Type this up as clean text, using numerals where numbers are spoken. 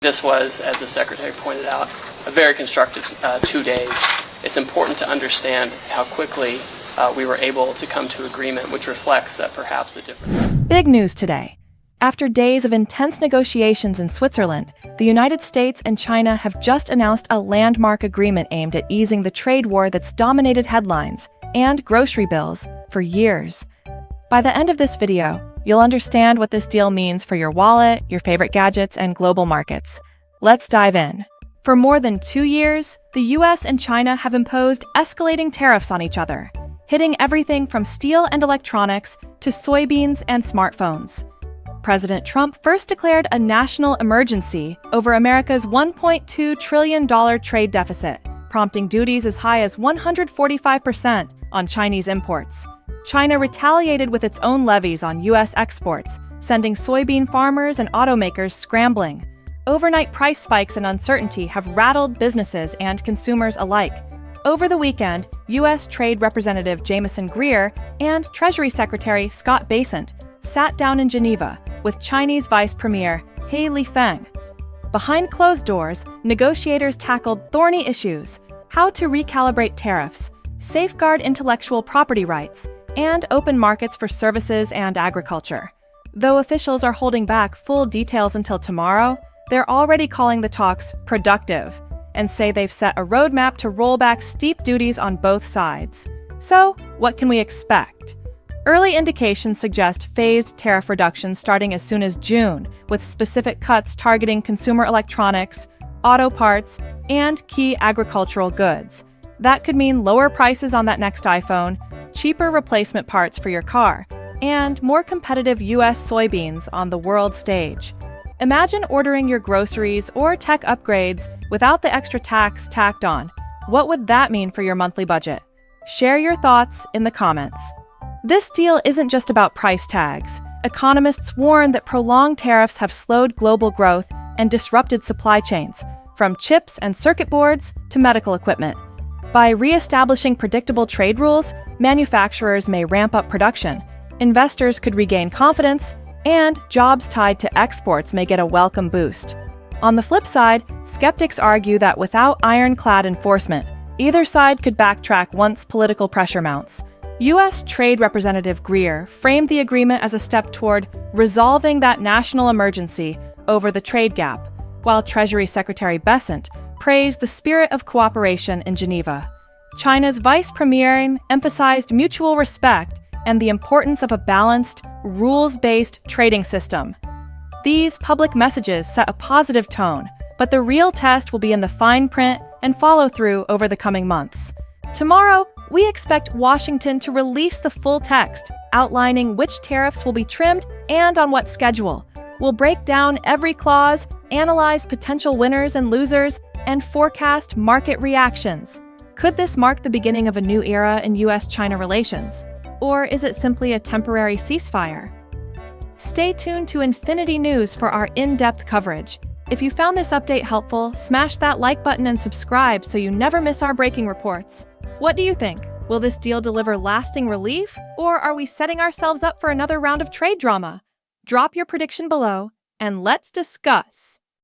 This was, as the Secretary pointed out, a very constructive 2 days. It's important to understand how quickly we were able to come to agreement, which reflects that perhaps the difference. Big news today. After days of intense negotiations in Switzerland, the United States and China have just announced a landmark agreement aimed at easing the trade war that's dominated headlines and grocery bills for years. By the end of this video, you'll understand what this deal means for your wallet, your favorite gadgets, and global markets. Let's dive in. For more than 2 years, the US and China have imposed escalating tariffs on each other, hitting everything from steel and electronics to soybeans and smartphones. President Trump first declared a national emergency over America's $1.2 trillion trade deficit, prompting duties as high as 145% on Chinese imports. China retaliated with its own levies on U.S. exports, sending soybean farmers and automakers scrambling. Overnight price spikes and uncertainty have rattled businesses and consumers alike. Over the weekend, U.S. Trade Representative Jamieson Greer and Treasury Secretary Scott Bessent sat down in Geneva with Chinese Vice Premier He Lifeng. Behind closed doors, negotiators tackled thorny issues: how to recalibrate tariffs, safeguard intellectual property rights, and open markets for services and agriculture. Though officials are holding back full details until tomorrow, they're already calling the talks productive and say they've set a roadmap to roll back steep duties on both sides. So, what can we expect? Early indications suggest phased tariff reductions starting as soon as June, with specific cuts targeting consumer electronics, auto parts, and key agricultural goods. That could mean lower prices on that next iPhone, cheaper replacement parts for your car, and more competitive U.S. soybeans on the world stage. Imagine ordering your groceries or tech upgrades without the extra tax tacked on. What would that mean for your monthly budget? Share your thoughts in the comments. This deal isn't just about price tags. Economists warn that prolonged tariffs have slowed global growth and disrupted supply chains, from chips and circuit boards to medical equipment. By re-establishing predictable trade rules, manufacturers may ramp up production, investors could regain confidence, and jobs tied to exports may get a welcome boost. On the flip side, skeptics argue that without ironclad enforcement, either side could backtrack once political pressure mounts. U.S. Trade Representative Greer framed the agreement as a step toward resolving that national emergency over the trade gap, while Treasury Secretary Bessent praised the spirit of cooperation in Geneva. China's vice premier emphasized mutual respect and the importance of a balanced, rules-based trading system. These public messages set a positive tone, but the real test will be in the fine print and follow-through over the coming months. Tomorrow, we expect Washington to release the full text, outlining which tariffs will be trimmed and on what schedule. We'll break down every clause, analyze potential winners and losers, and forecast market reactions. Could this mark the beginning of a new era in U.S.-China relations? Or is it simply a temporary ceasefire? Stay tuned to Infinity News for our in-depth coverage. If you found this update helpful, smash that like button and subscribe so you never miss our breaking reports. What do you think? Will this deal deliver lasting relief, or are we setting ourselves up for another round of trade drama? Drop your prediction below, and let's discuss.